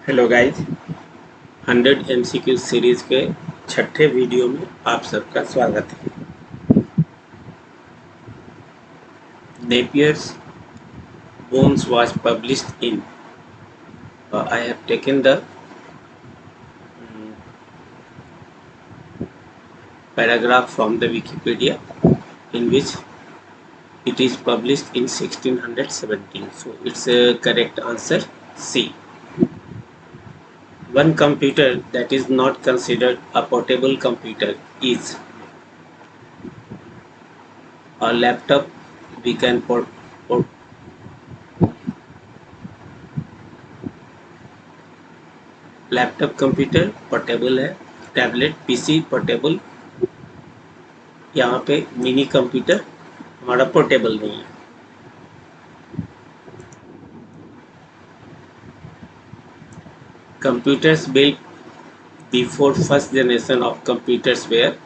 Hello guys 100 MCQ series के छठे video में आप सबका स्वागत है। Napier's bones was published in I have taken the paragraph from the Wikipedia in which it is published in 1617, so it's a correct answer C. One computer that is not considered a portable computer is a laptop. We can port laptop computer portable है, tablet PC portable, यहाँ पे mini computer हमारा portable नहीं है। Computers built before first generation of computers were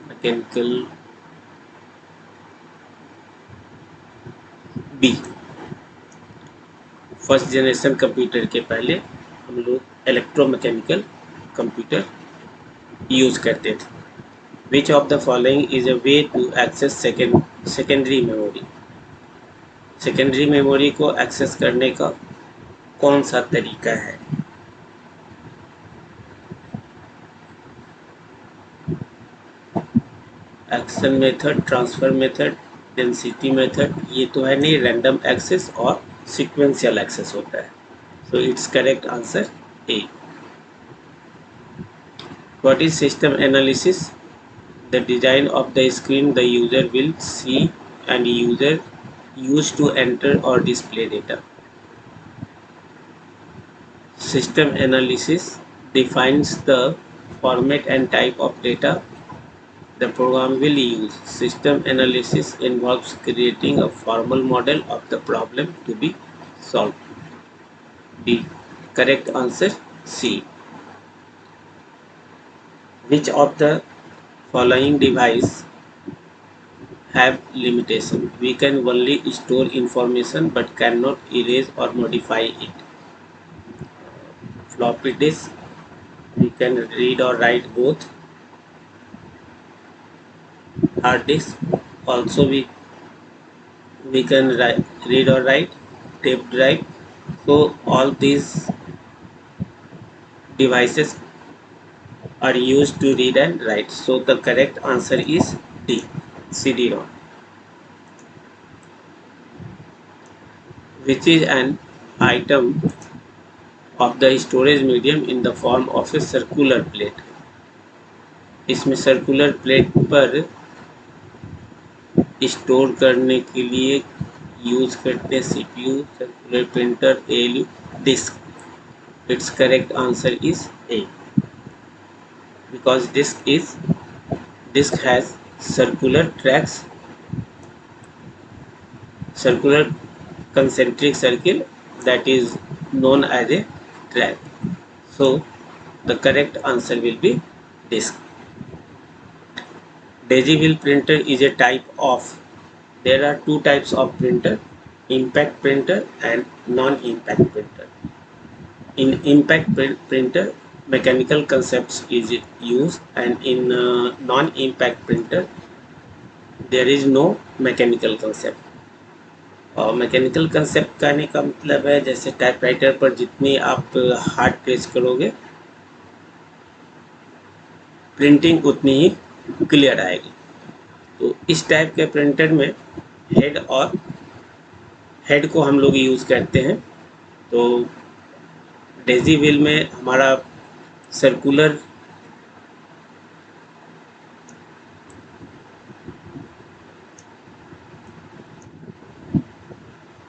mechanical b. First generation computer के पहले हम लोग इलेक्ट्रोमैकेनिकल कंप्यूटर यूज करते थे। Which of the following is a way to access secondary memory. Secondary memory को एक्सेस करने का कौन सा तरीका है? Action method, transfer method, density method, ये तो है नहीं, रैंडम एक्सेस और सीक्वेंशियल एक्सेस होता है। So it's correct answer A. What is system analysis? The design of the screen the user will see and user use to enter और display data. System analysis defines the format and type of data the program will use. System analysis involves creating a formal model of the problem to be solved. B. Correct answer C. Which of the following device have limitation? We can only store information but cannot erase or modify it. Floppy disk, we can read or write both. Hard disk, also we can read or write. Tape drive, so all these devices are used to read and write, so the correct answer is D, CD-ROM. Which is an item of the storage medium in the form of a circular plate? इसमें circular plate पर store करने के लिए use करते हैं CPU, circular printer, ALU, disk. Its correct answer is A, because disk has circular tracks, circular concentric circle, that is known as a track. So the correct answer will be disk. Daisy wheel printer is a type of, there are two types of printer, impact printer and non-impact printer. In impact printer, mechanical concepts is used, and in non-impact printer there is no mechanical concept. और mechanical concept कहने का मतलब है जैसे typewriter पर जितनी आप hard press करोगे प्रिंटिंग उतनी ही क्लियर आएगी। तो इस टाइप के प्रिंटर में हेड को हम लोग यूज़ करते हैं। तो डेजी व्हील में हमारा सर्कुलर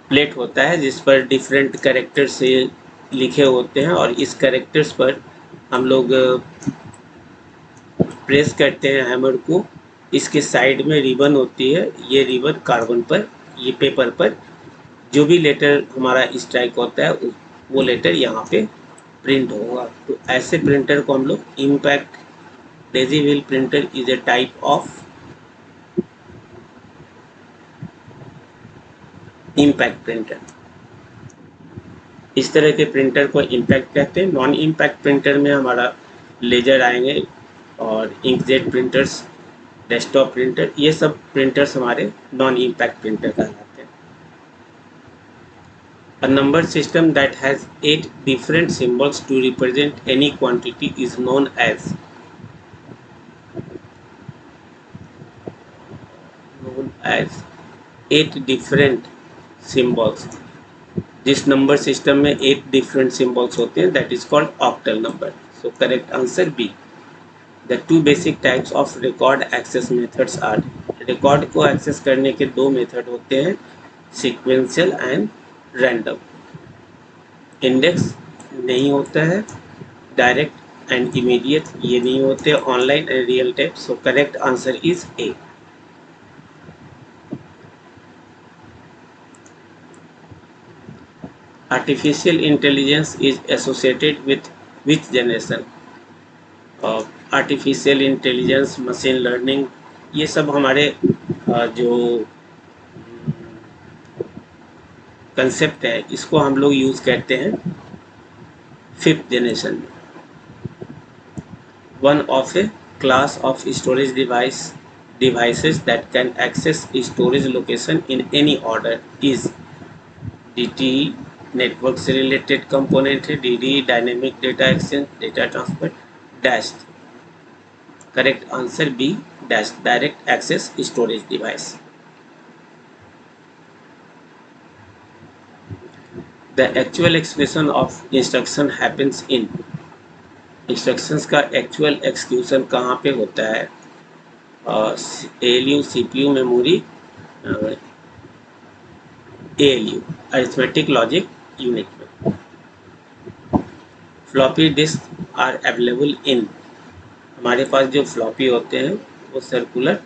प्लेट होता है जिस पर डिफरेंट कैरेक्टर्स से लिखे होते हैं, और इस कैरेक्टर्स पर हम लोग प्रेस करते हैं हैमर को। इसके साइड में रिबन होती है, ये रिबन कार्बन पर, ये पेपर पर जो भी लेटर हमारा स्ट्राइक होता है वो लेटर यहाँ पे प्रिंट होगा। तो ऐसे प्रिंटर को हम लोग impact, Daisy wheel printer is a type of impact printer. इस तरह के प्रिंटर को इम्पैक्ट कहते हैं। नॉन इम्पैक्ट प्रिंटर में हमारा लेजर आएंगे और इंकजेट प्रिंटर्स, डेस्कटॉप प्रिंटर, ये सब प्रिंटर्स हमारे नॉन इम्पैक्ट प्रिंटर कहलाते हैं। A number system that has 8 different symbols to represent any quantity is known as 8 different symbols। जिस नंबर सिस्टम में 8 डिफरेंट सिंबल्स होते हैं that is called octal number. So correct answer b. The two basic types of record access methods are. Record को access करने के दो method होते हैं, सीक्वेंशियल एंड रैंडम। इंडेक्स नहीं होता है, डायरेक्ट एंड इमीडिएट ये नहीं होते, online and real time. So correct answer is a. Artificial intelligence is associated with which generation. Artificial intelligence, machine learning, ये सब हमारे जो कंसेप्ट है इसको हम लोग यूज़ करते हैं 5th जनरेशन में। One of A class of storage devices that can access storage location in any order is DTE। Network से रिलेटेड कंपोनेंट है। DDE dynamic data exchange, data transfer. Dash correct answer B, dash direct access storage device. The actual expression of instruction happens in. Instructions का actual execution कहाँ पे होता है? ALU, CPU, memory, ALU arithmetic logic unit में। Floppy disk are available in. हमारे पास जो floppy होते हैं वो सर्कुलर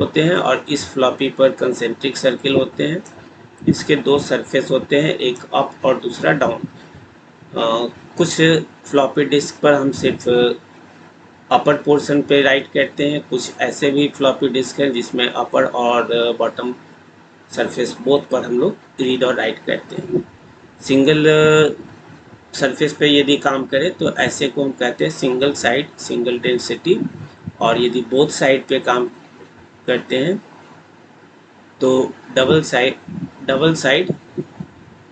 होते हैं और इस फ्लॉपी पर कंसेंट्रिक सर्किल होते हैं। इसके दो सरफेस होते हैं, एक अप और दूसरा डाउन। कुछ फ्लॉपी डिस्क पर हम सिर्फ अपर पोर्शन पे राइट करते हैं, कुछ ऐसे भी फ्लॉपी डिस्क हैं जिसमें अपर और बॉटम सरफेस बोथ पर हम लोग रीड और राइट करते हैं। सिंगल सरफेस पे यदि काम करें तो ऐसे को हम कहते हैं सिंगल साइड, सिंगल डेंसिटी। और यदि बोथ साइड पे काम करते हैं तो डबल साइड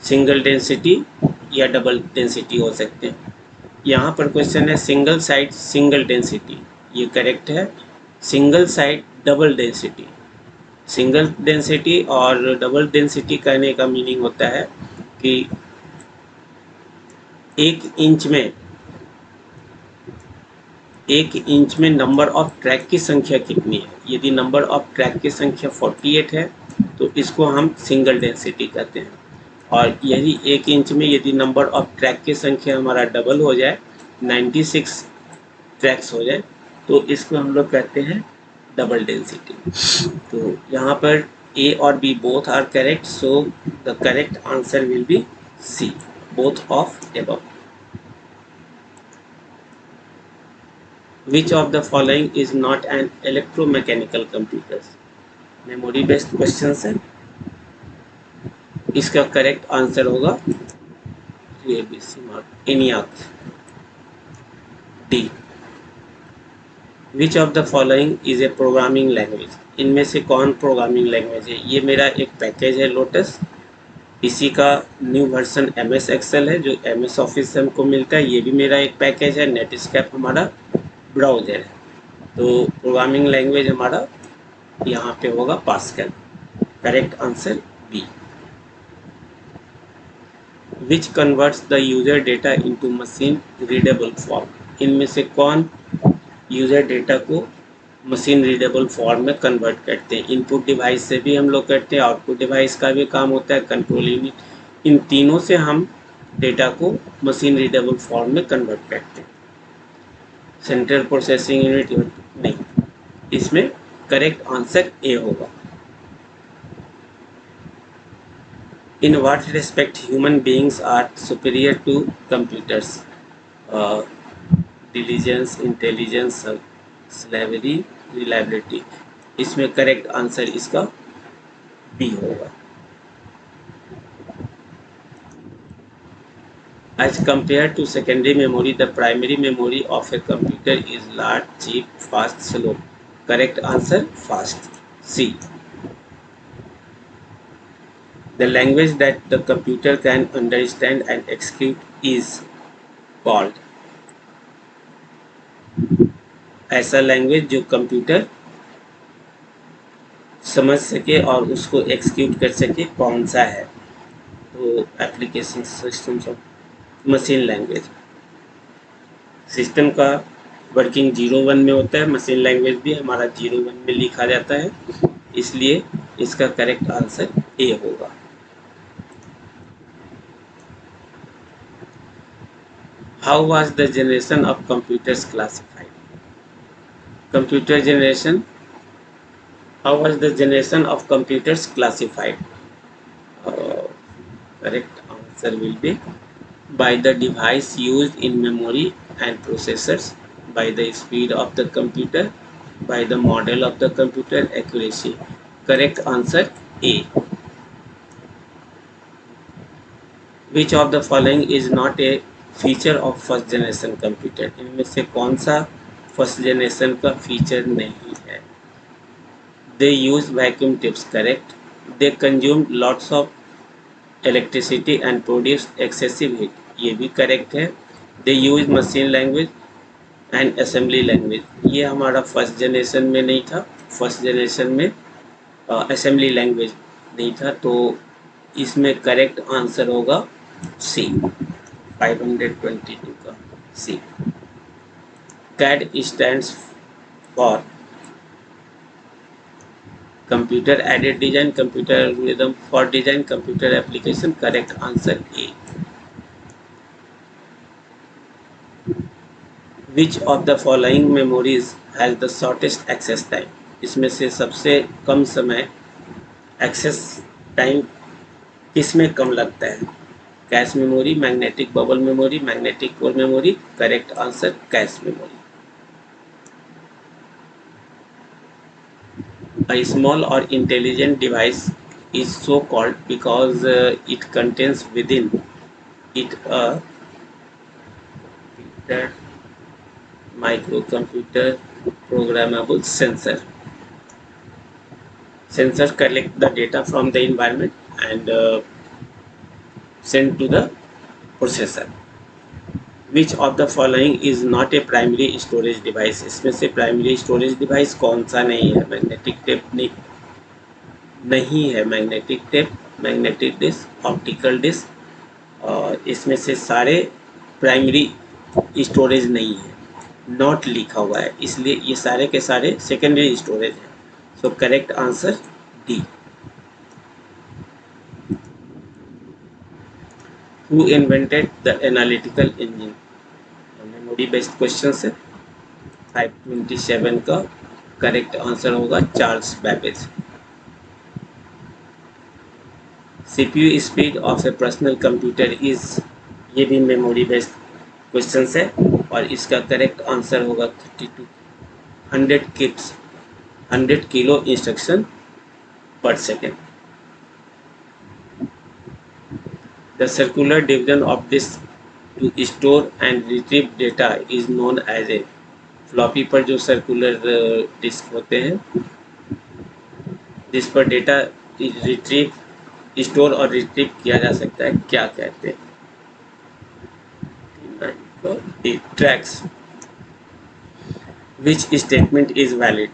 सिंगल डेंसिटी या डबल डेंसिटी हो सकते हैं। यहाँ पर क्वेश्चन है सिंगल साइड सिंगल डेंसिटी, ये करेक्ट है। Single side double density, single density और डबल डेंसिटी कहने का मीनिंग होता है कि 1 इंच में नंबर ऑफ ट्रैक की संख्या कितनी है। यदि नंबर ऑफ ट्रैक की संख्या 48 है तो इसको हम सिंगल डेंसिटी कहते हैं। और यदि 1 इंच में यदि नंबर ऑफ ट्रैक की संख्या हमारा डबल हो जाए, 96 ट्रैक्स हो जाए, तो इसको हम लोग कहते हैं डबल डेंसिटी। तो यहाँ पर ए और b both are correct, so the correct answer will be c, both of above. Which of the following is not an electromechanical computer? Memory based question है। इसका करेक्ट आंसर होगा ENIAC, d. Which of the following is a programming language? इनमें से कौन programming language है? ये मेरा एक पैकेज है लोटस, इसी का न्यू वर्जन MS एक्सेल है जो MS ऑफिस से हमको मिलता है। ये भी मेरा एक पैकेज है। नेटस्केप हमारा ब्राउजर है। तो प्रोग्रामिंग लैंग्वेज हमारा यहाँ पे होगा Pascal. Correct answer b. Which converts the user data into machine readable form? इनमें से कौन यूजर डेटा को मशीन रीडेबल फॉर्म में कन्वर्ट करते हैं? इनपुट डिवाइस से भी हम लोग करते हैं, आउटपुट डिवाइस का भी काम होता है, कंट्रोल यूनिट, इन तीनों से हम डेटा को मशीन रीडेबल फॉर्म में कन्वर्ट करते हैं। सेंट्रल प्रोसेसिंग यूनिट नहीं, इसमें करेक्ट आंसर ए होगा। In what respect human beings are superior to computers? Diligence, intelligence, slavery, reliability. इसमें करेक्ट आंसर इसका बी होगा। As compared to secondary memory, the primary memory of a computer is large, cheap, fast, slow. Correct answer, fast. C. The language that the computer can understand and execute is called. ऐसा language जो computer समझ सके और उसको execute कर सके कौन सा है? तो application systems of machine language. System का वर्किंग 0-1 में होता है, मशीन लैंग्वेज भी हमारा 0-1 में लिखा जाता है, इसलिए इसका करेक्ट आंसर ए होगा। How was the generation of computers classified? Computer generation, how was the generation of computers classified? Correct answer will be by the device used in memory and processors, by the speed of the computer, by the model of the computer, accuracy. Correct answer A. Which of the following is not a feature of first generation computer? इनमें से कौन सा first generation का feature नहीं है? They use vacuum tubes. Correct. They consume lots of electricity and produce excessive heat. ये भी correct है। They use machine language and assembly language. ये हमारा फर्स्ट जनरेशन में नहीं था, फर्स्ट जनरेशन में असेंबली लैंग्वेज नहीं था, तो इसमें करेक्ट आंसर होगा सी, 522 का सी। CAD stands for computer aided design, computer algorithm for design, computer application. Correct answer A. Which of the following memories has the shortest access time? इसमें से सबसे कम समय एक्सेस टाइम किसमें कम लगता है? Cache memory, magnetic bubble memory, magnetic core memory. Correct answer cache memory. A small or intelligent device is so called because it contains within it a microcomputer programmable sensor. Sensors collect the data from the environment and send to the processor. Which of the following is not a primary storage device? इसमें से primary storage device कौन सा नहीं है? Magnetic tape नहीं है, magnetic tape, magnetic disk, optical disk, और इसमें से सारे प्राइमरी स्टोरेज नहीं है, नॉट लिखा हुआ है, इसलिए ये सारे के सारे सेकेंडरी स्टोरेज है। So correct answer D. Who invented the analytical engine? Memory based question है। 527 का करेक्ट आंसर होगा Charles Babbage. CPU speed of A personal computer is, ये भी मेमोरी बेस्ड क्वेश्चन है और इसका करेक्ट आंसर होगा 32। 100 किलो इंस्ट्रक्शन पर second. The circular division of disk to store and retrieve data is known as a, floppy पर जो circular disk होते हैं जिस पर डेटा रिट्रीव, स्टोर और रिट्रीव किया जा सकता है, क्या कहते हैं? Tracks. Which statement is valid?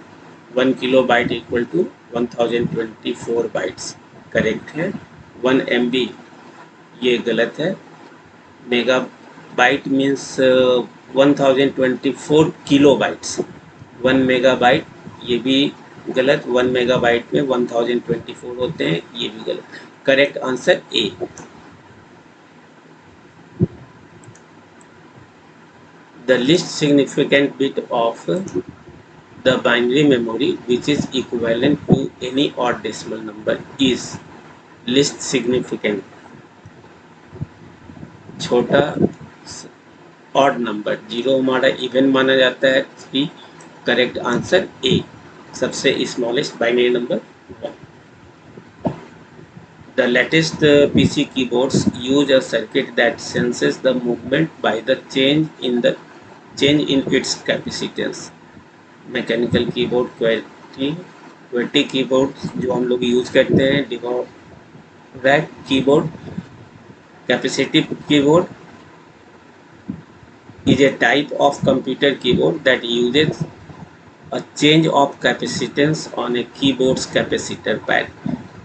1 kilobyte equal to 1024 bytes. Correct है। 1 MB ये गलत है। Megabyte means 1024 kilobytes. 1 मेगाबाइट ये भी गलत, 1 मेगाबाइट में 1024 होते हैं, ये भी गलत। Correct answer a. The least significant bit of the binary memory which is equivalent to any odd decimal number is. Least significant छोटा ऑड नंबर, 0 हमारा इवन माना जाता है। 3 करेक्ट आंसर ए, सबसे smallest binary number 1। The latest PC keyboards use a circuit that senses the movement by the change in its capacitance. Mechanical keyboard qwerty keyboard जो हम लोग use करते हैं, Dvorak keyboard, capacitive keyboard is a type of computer keyboard that uses a change of capacitance on a keyboard's capacitor pad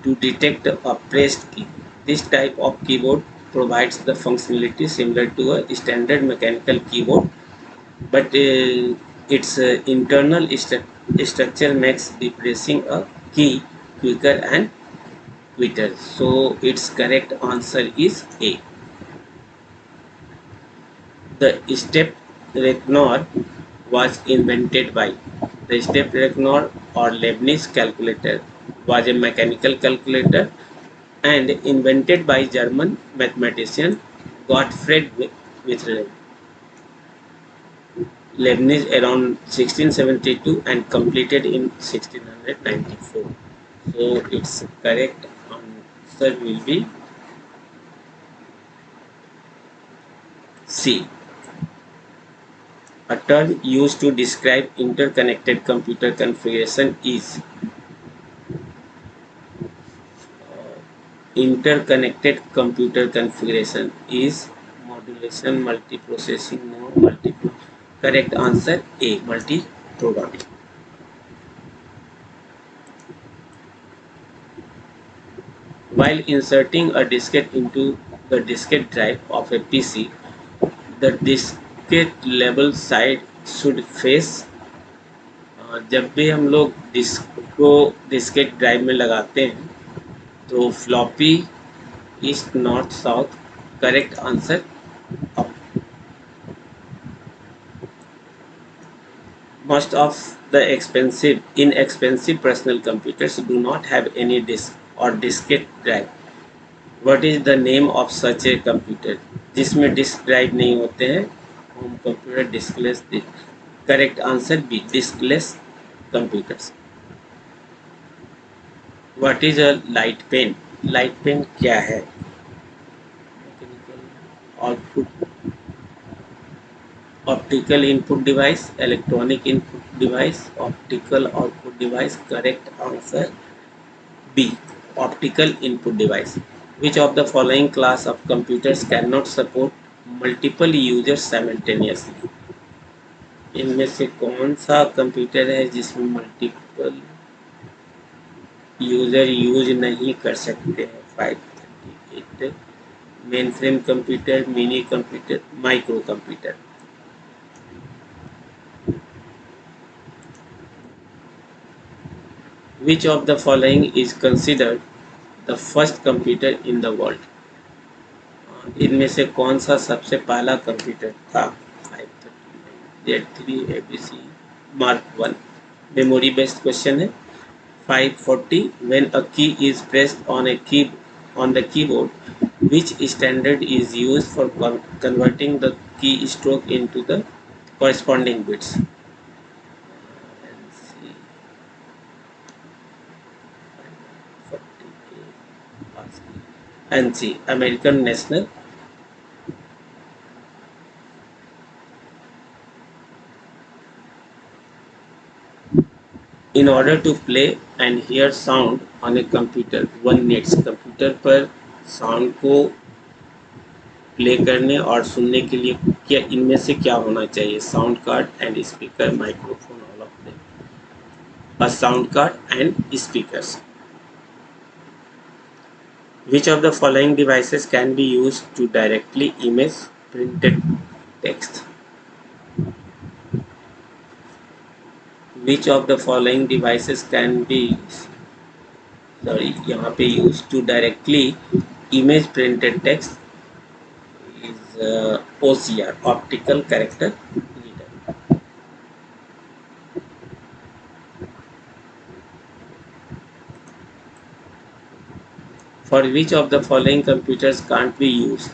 to detect a pressed key. This type of keyboard provides the functionality similar to a standard mechanical keyboard, but its internal structure makes the pressing a key quicker and quicker. So its correct answer is A. The step reckoner was invented by. The step reckoner or Leibniz calculator was a mechanical calculator and invented by German mathematician Gottfried Wilhelm Leibniz around 1672 and completed in 1694. So its correct answer will be C. A term used to describe interconnected computer configuration is interconnected computer configuration is modulation, multiprocessing, no multiple. Correct answer A, multi-programming. While inserting a diskette into the diskette drive of a PC, the diskette level side should face. जब भी हम लोग disc को Diskit drive में लगाते हैं तो floppy east north south. Correct answer up. Most of the inexpensive personal computers do not have any disk or diskette drive. What is the name of such a computer? जिसमें disk drive नहीं होते हैं, home computer diskless. Correct answer b, diskless computers. What is a light pen? Light pen क्या है? Output optical input device, electronic input device, optical output device. Correct answer b, optical input device. Which of the following class of computers cannot support multiple users simultaneously? इनमें से कौन सा computer है जिसमें multiple user use नहीं कर सकते हैं? 538. Main frame computer, mini computer, micro computer. Which of the following is considered the first computer in the world? इनमें से कौन सा सबसे पहला कंप्यूटर था? 539 Z3 ABC Mark 1. Memory based question है. 540. When a key is pressed on the keyboard, which standard is used for converting the keystroke into the corresponding bits? ANSI, American National. In order to play and hear sound on a computer, one needs. Computer पर sound को play करने और सुनने के लिए क्या इनमें से क्या होना चाहिए? Sound card and speaker, microphone, all of them. A sound card and speakers. Which of the following devices can be used to directly image printed text? Which of the following devices can be यहाँ पे used to directly image printed text is OCR, optical character reader. For which of the following computers can't be used?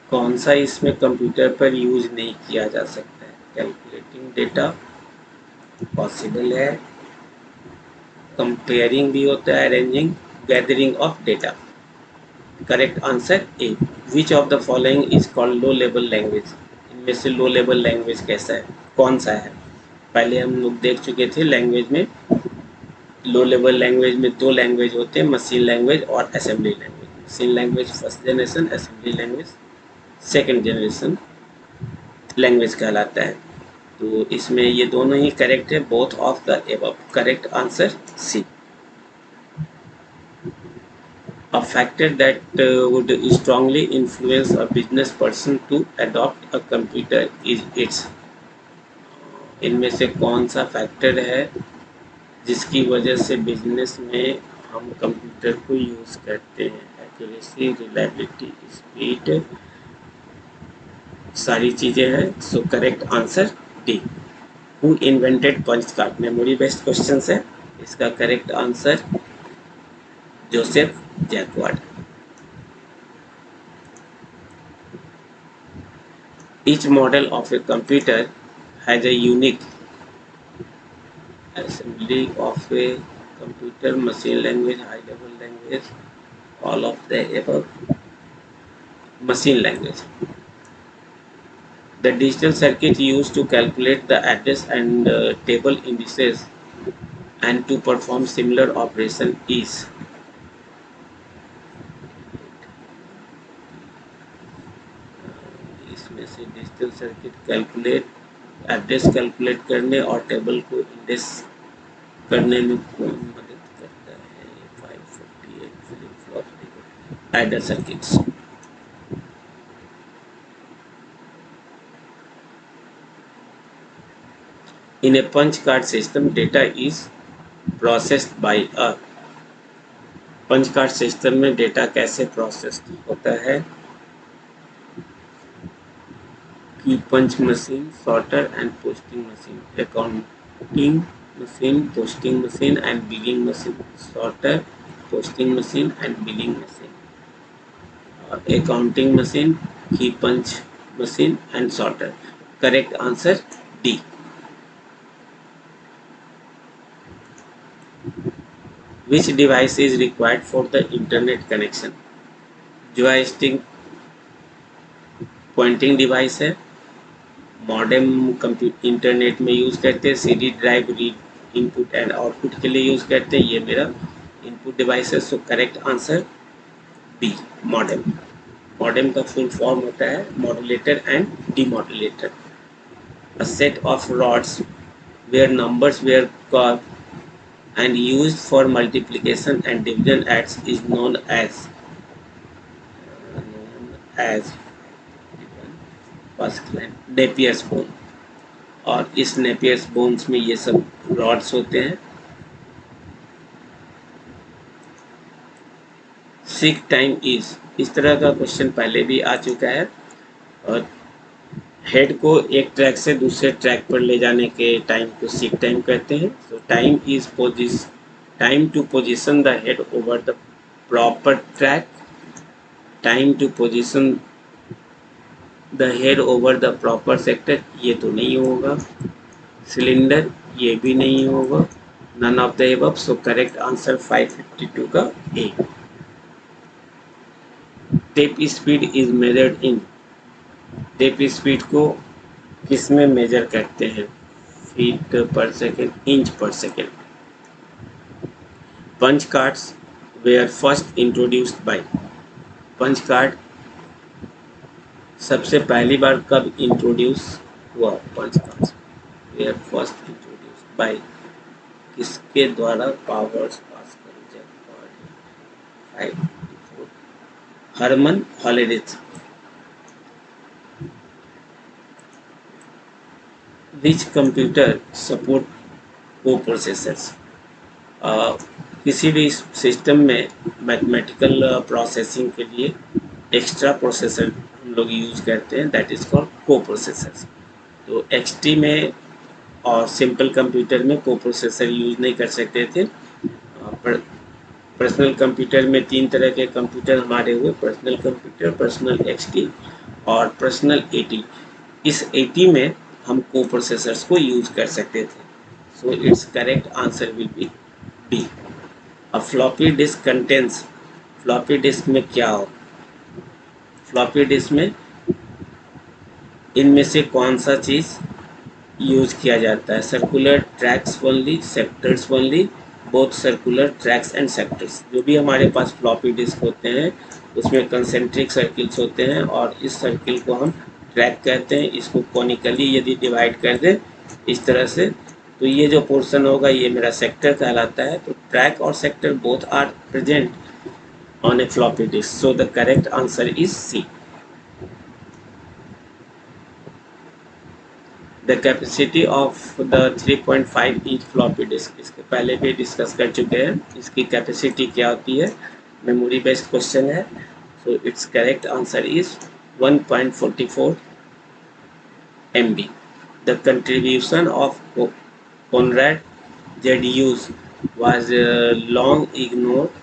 कौन सा इसमें computer पर use नहीं किया जा सकता है? कैलकुलेटिंग डेटा पॉसिबल है, कंपेयरिंग भी होता है, arranging, gathering of data. Correct answer a. Which of the following is called low level language? इनमें से लो लेवल लैंग्वेज कैसा है, कौन सा है? पहले हम लोग देख चुके थे लैंग्वेज में, लो लेवल लैंग्वेज में दो लैंग्वेज होते हैं, मशीन लैंग्वेज और assembly language. Machine language first generation, assembly language second generation language कहलाता है। तो इसमें ये दोनों ही करेक्ट है, both of the above. Correct answer c. A factor that would strongly influence a business person to adopt a computer is its। इनमें से कौन सा फैक्टर है जिसकी वजह से बिजनेस में हम कंप्यूटर को यूज़ करते हैं? एक्यूरेसी, रिलायबिलिटी, स्पीड, सारी चीज़ें हैं। So correct answer d. Who invented punch card? Memory based question है, इसका correct answer Joseph Jacquard. Each model of a computer has a unique assembly of a computer, machine language, high level language, all of the above. Machine language. The digital circuit used to calculate the address and table indices and to perform similar operation is। इसमें से digital circuit calculate address calculate करने और table को index करने में कौन मदद करता है? 548 flip flop adder circuits. In a punch card system, data is processed by a। Punch card system में डेटा कैसे प्रोसेस होता है? की punch machine, sorter and posting machine, accounting machine, posting machine and billing machine, sorter, posting machine and billing machine, accounting machine, key punch machine and sorter. Correct answer D. Which device is required for the internet connection? joystick pointing device है, modem internet में use करते हैं, CD drive read input and output के लिए use करते हैं, ये मेरा इनपुट डिवाइस है। So correct answer b, modem. Modem का फुल फॉर्म होता है modulator and demodulator. A set of rods where numbers were carved and used for multiplication and division acts is known as Napier's bone. और इस Napier's bones में ये सब rods होते हैं। सीक टाइम इज, इस तरह का क्वेश्चन पहले भी आ चुका है। और हेड को एक ट्रैक से दूसरे ट्रैक पर ले जाने के टाइम को सीक टाइम कहते हैं। So time is time to position the head over the proper track, time to position the head over the proper sector, ये तो नहीं होगा। सिलेंडर, ये भी नहीं होगा। None of the above. So correct answer 552 का ए। Tape speed is measured in, tape speed को किस में मेजर करते हैं? Feet per second, inch per second. Punch cards were first introduced by, punch card सबसे पहली बार कब इंट्रोड्यूस हुआ? Punch cards were first introduced by, किसके द्वारा? Powers Pascal, Herman Hollerith. Which computer support co processors? किसी भी सिस्टम में मैथमेटिकल प्रोसेसिंग के लिए एक्स्ट्रा प्रोसेसर हम लोग यूज करते हैं, दैट इज कॉल्ड को प्रोसेसर्स। तो एक्सटी में और सिंपल कंप्यूटर में को प्रोसेसर यूज नहीं कर सकते थे। पर्सनल कंप्यूटर में तीन तरह के कंप्यूटर हमारे हुए, पर्सनल कंप्यूटर, पर्सनल एक्सटी और पर्सनल एटी। इस एटी में हम को प्रोसेसर्स को यूज कर सकते थे। So it's correct answer will be B. अब floppy disk contents, floppy disk में क्या हो, फ्लॉपी डिस्क में इनमें से कौन सा चीज़ यूज किया जाता है, circular tracks only, sectors only, both circular tracks and sectors. जो भी हमारे पास फ्लॉपी डिस्क होते हैं उसमें कंसेंट्रिक सर्किल्स होते हैं और इस सर्किल को हम ट्रैक कहते हैं। इसको कॉनिकली यदि डिवाइड कर दें इस तरह से तो ये जो पोर्शन होगा ये मेरा सेक्टर कहलाता है। तो ट्रैक और sector both are present on a floppy disk, so the correct answer is c. The capacity of the 3.5 inch floppy disk, इसके पहले भी डिस्कस कर चुके हैं, इसकी कैपेसिटी क्या होती है, मेमोरी बेस्ड क्वेश्चन है। So it's correct answer is 1.44 MB। The contribution of Conrad Zedius was long ignored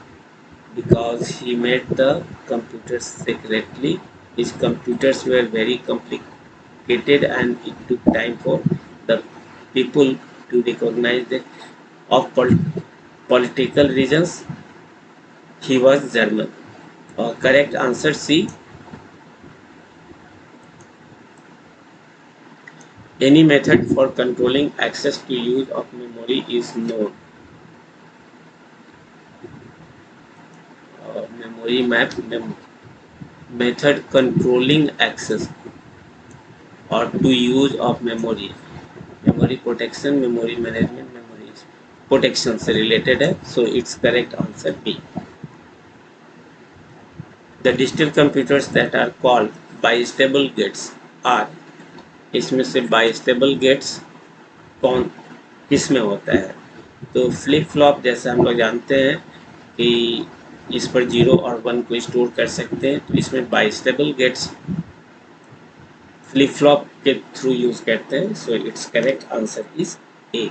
because he made the computers secretly. His computers were very complicated and it took time for the people to recognize that of political reasons he was German. Correct answer C. Any method for controlling access to use of memory is known. Memory map method controlling access or to use of memory, memory protection, memory management, memory protection से related है, so it's correct answer B. The digital computers that are called bistable gates are, इसमें से bistable gates कौन किस में होता है, तो फ्लिप फ्लॉप जैसा हम लोग जानते हैं कि इस पर 0 और 1 को स्टोर कर सकते हैं, तो इसमें बाइस्टेबल गेट्स फ्लिप फ्लॉप के थ्रू यूज करते हैं, so it's correct answer is a.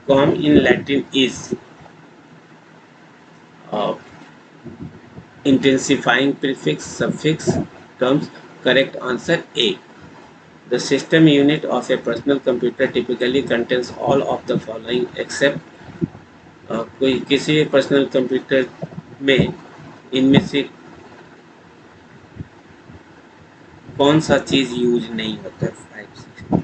Com in Latin is intensifying prefix suffix terms, correct answer A. The system unit of a personal computer typically contains all of the following except कोई किसी personal computer में इनमें से कौन सा चीज use नहीं होता है, 5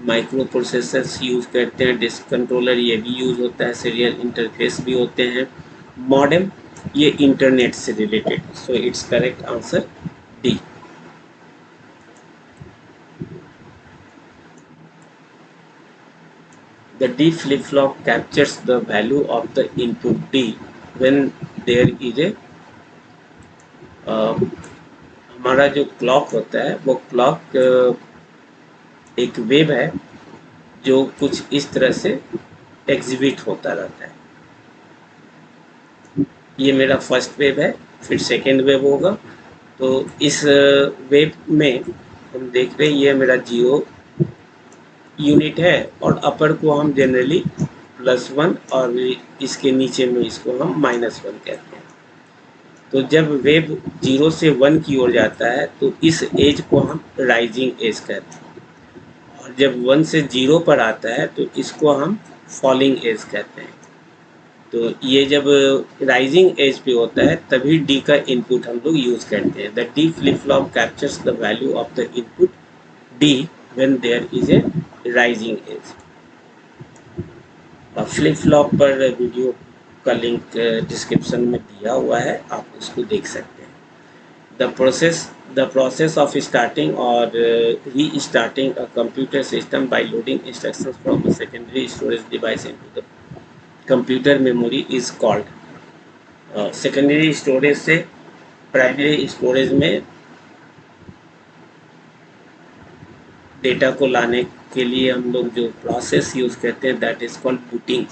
माइक्रो प्रोसेसर्स यूज करते हैं, डिस्क कंट्रोलर ये भी यूज होता है, सीरियल इंटरफेस भी होते हैं, मॉडेम ये इंटरनेट से related, so it's correct answer D. The D flip-flop captures the value of the input D when there is a हमारा जो क्लॉक होता है वो क्लॉक एक वेव है जो कुछ इस तरह से एग्जिबिट होता रहता है। ये मेरा फर्स्ट वेव है, फिर सेकेंड वेव होगा, तो इस वेव में हम देख रहे हैं ये मेरा 0 यूनिट है और अपर को हम जनरली +1 और इसके नीचे में इसको हम -1 कहते हैं। तो जब वेव 0 से 1 की ओर जाता है तो इस एज को हम राइजिंग एज कहते हैं और जब 1 से 0 पर आता है तो इसको हम फॉलिंग एज कहते हैं। तो ये जब राइजिंग एज पे होता है तभी डी का इनपुट हम लोग यूज करते हैं। The D flip flop captures the value of the input D when there is a rising edge. Flip flop पर वीडियो का लिंक डिस्क्रिप्शन में दिया हुआ है, आप उसको देख सकते हैं। द प्रोसेस ऑफ स्टार्टिंग और restarting a computer system by loading instructions from the secondary storage device into the computer memory is called. Secondary storage से प्राइमरी स्टोरेज में डेटा को लाने के लिए हम लोग जो प्रोसेस यूज करते हैं that is called booting.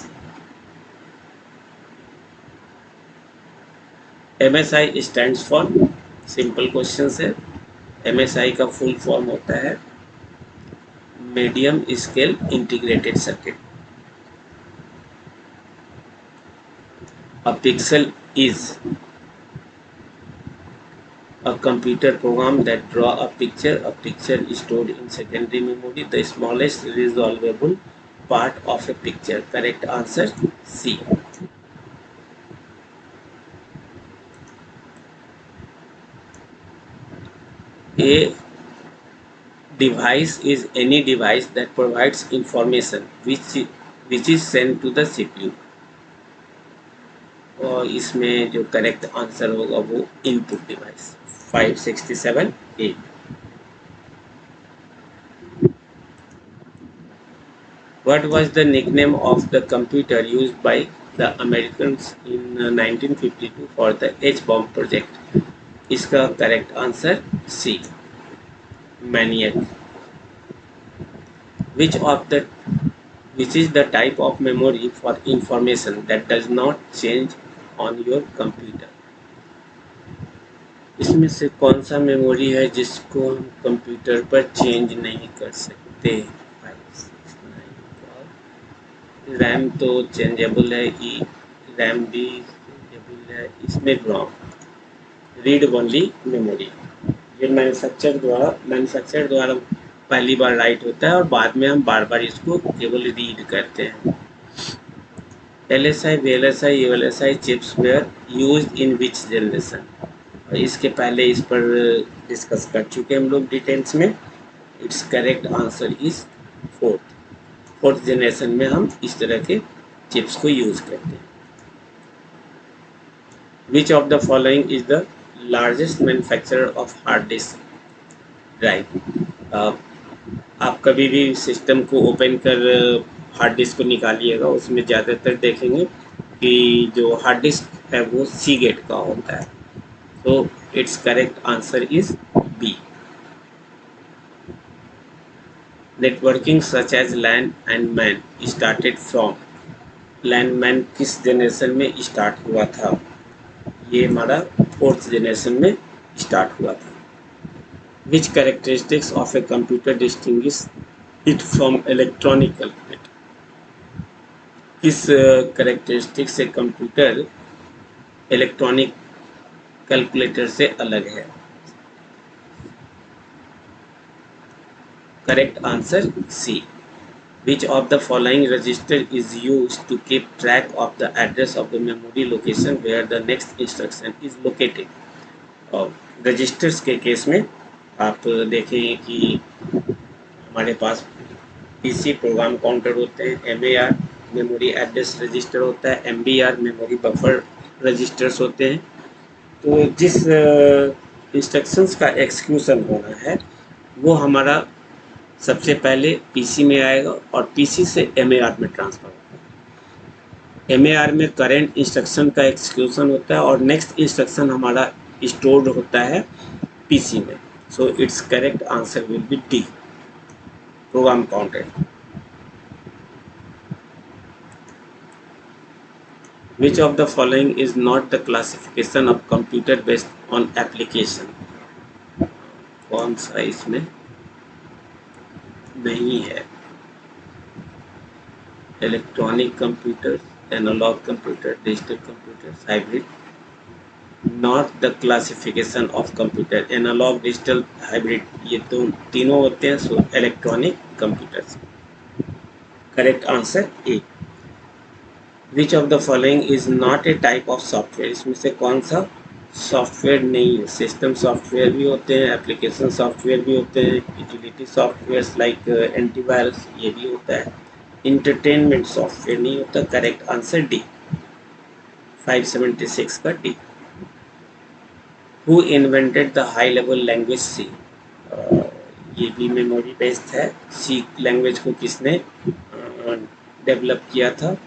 MSI stands for, simple question है, MSI का फुल फॉर्म होता है medium scale integrated circuit. A pixel is A computer program that draw a picture is stored in secondary memory, the smallest resolvable part of a picture. Correct answer C. A device is any device that provides information which is sent to the CPU. और इसमें जो correct answer होगा वो input device 567A. What was the nickname of the computer used by the Americans in 1952 for the H-bomb project? इसका correct answer C. Maniac. Which of the which is the type of memory for information that does not change on your computer? इसमें से कौन सा memory है जिसको हम computer पर change नहीं कर सकते? 569 रैम तो चेंजेबल है, रैम भी चेंजेबल है, इसमें रॉम रीड ओनली मेमोरी, ये मैन्युफैक्चर द्वारा पहली बार राइट होता है और बाद में हम बार बार इसको केवल रीड करते हैं. LSI, VLSI, ULSI chips were used in which generation? इसके पहले इस पर डिस्कस कर चुके हम लोग डिटेल्स में. It's correct answer is fourth generation में हम इस तरह के चिप्स को यूज करते हैं. विच of the following is the largest manufacturer of hard disk drive? आप कभी भी सिस्टम को ओपन कर हार्ड डिस्क को निकालिएगा, उसमें ज़्यादातर देखेंगे कि जो हार्ड डिस्क है वो सीगेट का होता है. So its correct answer is B. Networking such as LAN and MAN started from. LAN MAN किस जनरेशन में स्टार्ट हुआ था? ये हमारा फोर्थ जनरेशन में स्टार्ट हुआ था. Which characteristics of a computer distinguish it from electronic calculator? किस कैरेक्टरिस्टिक से कंप्यूटर इलेक्ट्रॉनिक कैलकुलेटर से अलग है? Correct answer C. Which of the following register is used to keep track of the address of the memory location where the next instruction is located? और registers के case में आप देखें कि हमारे पास PC प्रोग्राम काउंटर होते हैं, MAR memory address register होता है, MBR मेमोरी बफर रजिस्टर्स होते हैं. तो जिस इंस्ट्रक्शंस का एक्सिक्यूशन होना है वो हमारा सबसे पहले PC में आएगा और PC से MAR में ट्रांसफ़र होता है. MAR में करेंट इंस्ट्रक्शन का एक्सिक्यूशन होता है और नेक्स्ट इंस्ट्रक्शन हमारा स्टोर्ड होता है PC में. So it's correct answer will B D, program counter. Which of the following is not the classification of computer based on application? कौन सा इसमें नहीं है? Electronic computer, analog computer, digital computer, hybrid. Not the classification of computer. Analog, digital, hybrid ये तो तीनों होते हैं. So electronic computers. Correct answer a. Which of the following is not a type of software? इसमें से कौन सा software नहीं है? सिस्टम सॉफ्टवेयर भी होते हैं, एप्लीकेशन सॉफ्टवेयर भी होते हैं, यूटिलिटी सॉफ्टवेयर लाइक एंटीवायरस ये भी होता है. इंटरटेनमेंट सॉफ्टवेयर नहीं होता. करेक्ट आंसर डी, 576 का d. Who invented the high level language c? ये भी मेमोरी बेस्ड है. सी लैंग्वेज को किसने डेवलप किया था,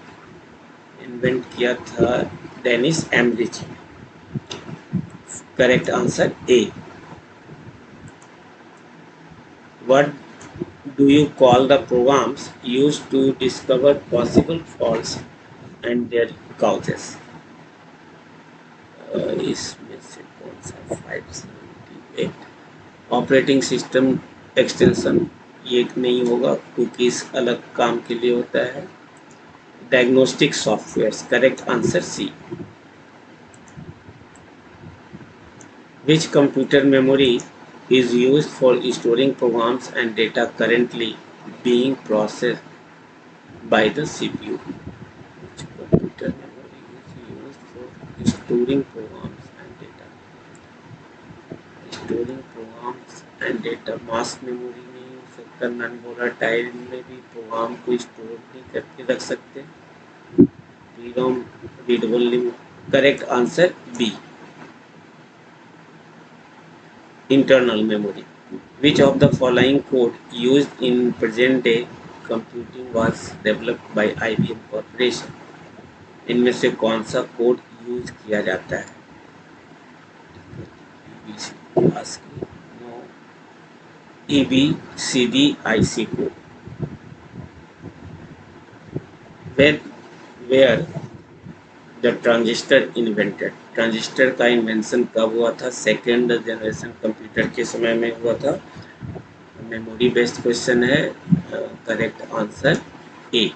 इन्वेंट किया था? Dennis Emrich. Correct answer A. What do you call the programs used to discover possible faults and their causes? इसमें से कौन सा 578? ऑपरेटिंग सिस्टम एक्सटेंशन ये नहीं होगा, कुकीज अलग काम के लिए होता है. Diagnostic software. Correct answer c. Which computer memory is used for storing programs and data currently being processed by the CPU? Which computer memory is used for storing programs and data? Storing programs and data mask memory नहीं हो सकता, non volatile में भी programme को store नहीं करके रख सकते. Read readable. Correct answer b, internal memory. Which of the following code used in present day computing was developed by IBM Corporation? इनमें से कौन सा कोड यूज किया जाता है? EBCDIC code. Where the transistor invented. Transistor का invention कब हुआ था? सेकेंड जनरेशन कंप्यूटर के समय में हुआ था. मेमोरी बेस्ड क्वेश्चन है. Correct answer A.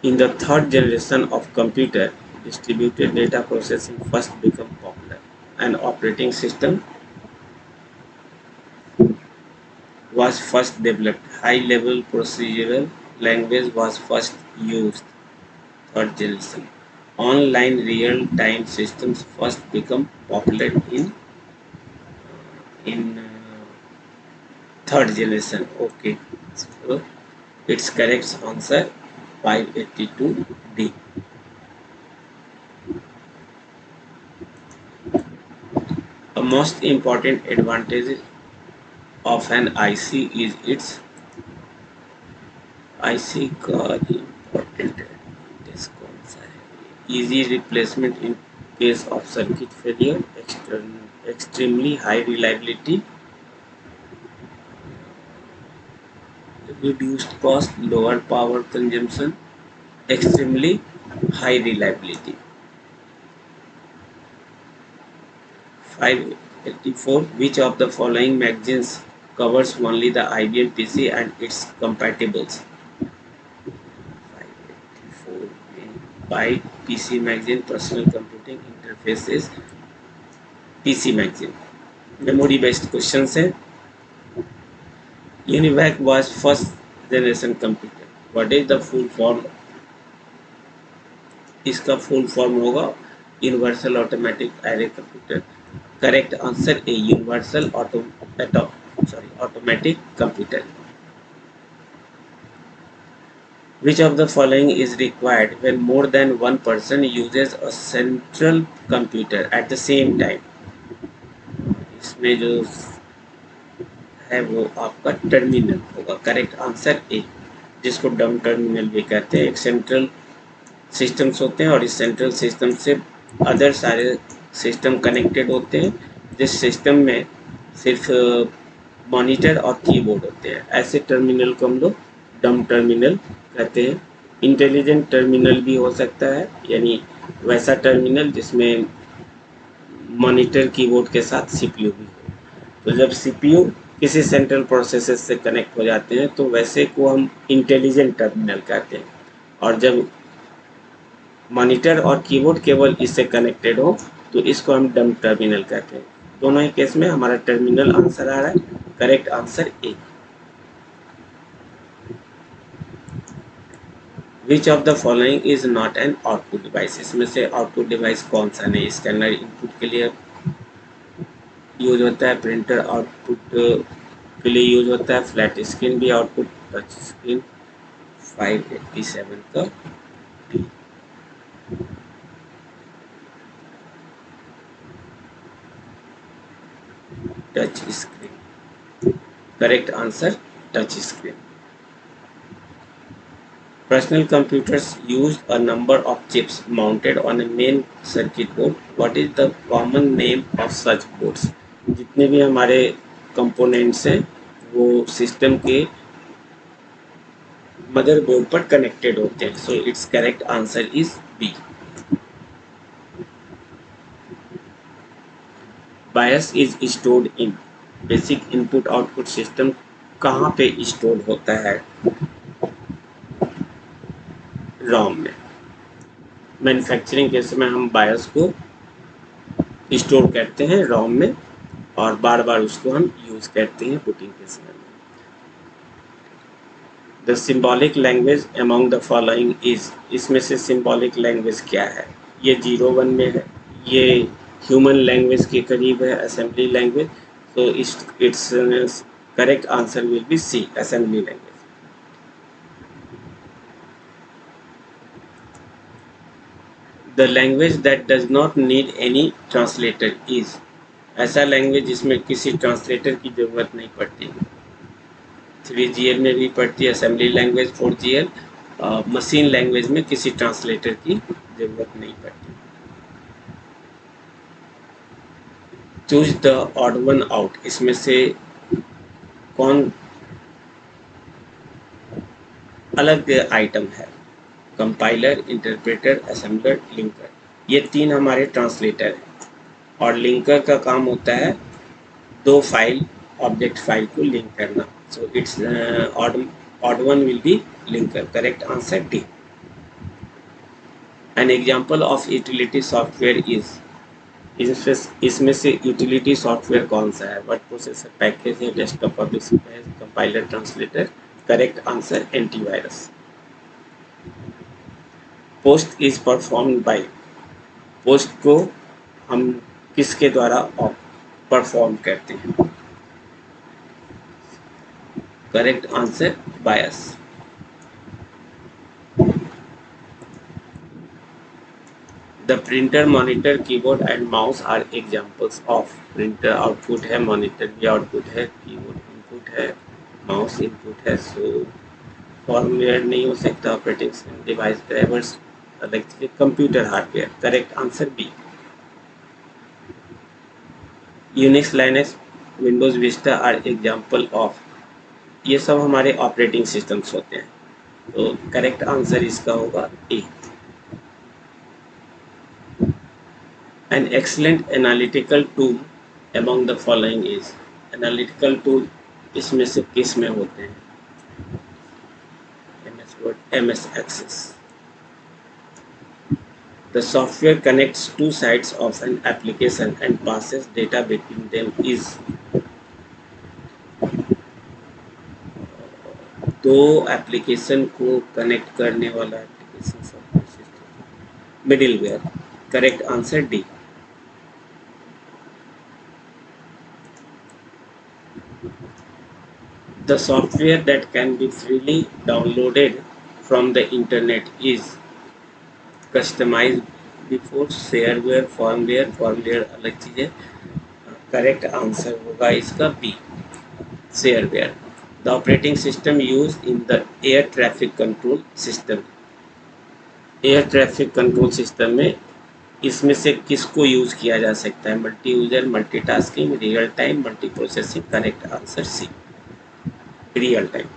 In the third generation of computer distributed data processing first become popular. An operating system was first developed. High level procedural language was first used. Third generation. Online real time systems first become popular in third generation. Okay, so its correct answer 582D. A most important advantage of an IC is its IC का important advantage कौन सा है? Easy replacement in case of circuit failure, extremely high reliability, reduced cost, lower power consumption, extremely high reliability. 584. Which of the following magazines covers only the IBM PC and its compatibles? 584 by PC magazine, personal computing interfaces, PC magazine. Memory based questions है. UNIVAC was first generation computer. What is the full form? इसका full form होगा universal automatic array computer. Correct answer A, universal automatic computer. Which of the following is required when more than one person uses a central computer at the same time? इसमें जो है वो आपका terminal होगा. Correct answer ए, जिसको डम terminal भी कहते हैं. एक सेंट्रल सिस्टम्स होते हैं और इस सेंट्रल सिस्टम से अदर सारे सिस्टम कनेक्टेड होते हैं, जिस सिस्टम में सिर्फ मॉनिटर और कीबोर्ड होते हैं. ऐसे टर्मिनल को हम लोग डम टर्मिनल कहते हैं. इंटेलिजेंट टर्मिनल भी हो सकता है, यानी वैसा टर्मिनल जिसमें मॉनिटर कीबोर्ड के साथ सीपीयू भी हो. तो जब सीपीयू किसी सेंट्रल प्रोसेसर से कनेक्ट हो जाते हैं तो वैसे को हम इंटेलिजेंट टर्मिनल कहते हैं, और जब मॉनिटर और कीबोर्ड केवल इससे कनेक्टेड हो तो इसको हम डम टर्मिनल कहते हैं. दोनों ही केस में हमारा टर्मिनल आंसर आ रहा है. Correct answer a. Which of the following is not an output device. इसमें से आउटपुट डिवाइस कौन सा नहीं? स्कैनर इनपुट के लिए यूज होता है, प्रिंटर आउटपुट के लिए यूज होता है, फ्लैट स्क्रीन भी आउटपुट, टच स्क्रीन. 587 का D. Touch screen. Correct answer touch screen. Personal computers use a number of chips mounted on a main circuit board. What is the common name of such boards? जितने भी हमारे components हैं वो system के motherboard पर connected होते हैं. So it's correct answer is b. BIOS is stored in. Basic input output system कहाँ पे स्टोर होता है? रॉम में. मैन्युफैक्चरिंग के समय हम बायस को स्टोर करते हैं रोम में और बार बार उसको हम यूज करते हैं पुटिंग के समय में। The symbolic language among the following is, इसमें से सिंबॉलिक लैंग्वेज क्या है? ये 01 में है, ये ह्यूमन लैंग्वेज के करीब है, असेंबली लैंग्वेज। तो its correct answer will be c, assembly language. The language that does not need any translator is, ऐसा लैंग्वेज जिसमें किसी ट्रांसलेटर की जरूरत नहीं पड़ती। 3GL में भी पड़ती है assembly language, 4GL machine language में किसी ट्रांसलेटर की जरूरत नहीं पड़ती। Choose the odd one out, इसमें से कौन अलग आइटम है? Compiler, interpreter, assembler, linker. ये तीन हमारे ट्रांसलेटर हैं और लिंकर का काम होता है दो फाइल, ऑब्जेक्ट फाइल को लिंक करना। So its odd one will be linker, correct answer d. An example of utility software is, इसमें से यूटिलिटी सॉफ्टवेयर कौन सा है? वर्ड प्रोसेसर, पैकेज है, डेस्कटॉप पब्लिश है, compiler, translator. Correct answer antivirus. POST is performed by, POST को हम किसके द्वारा परफॉर्म करते हैं? Correct answer BIOS. The printer, monitor, keyboard and mouse are examples of. Printer output है, मॉनिटर भी आउटपुट है, कीबोर्ड इनपुट है, माउस इनपुट है। सो फॉर्मवेयर नहीं हो सकता, operating system, device, drivers, electric, computer hardware. Correct answer B. Unix, Linux, Windows Vista are example of, ये सब हमारे ऑपरेटिंग सिस्टम्स होते हैं। तो करेक्ट आंसर इसका होगा A. An excellent analytical tool among the following is, analytical tool इसमें से किस में होते हैं? MS Word, MS Access. The software connects two sides of an application and passes data between them is, दो application को कनेक्ट करने वाला application software system, middleware. Correct answer D. The software that can be freely downloaded from the internet is customized before shareware, firmware अलग चीज है। Correct answer होगा इसका B, shareware. The operating system used in the air traffic control system, air traffic control system में इसमें से किसको use किया जा सकता है? Multi user, multitasking, real time, multi processing. Correct answer C, real time.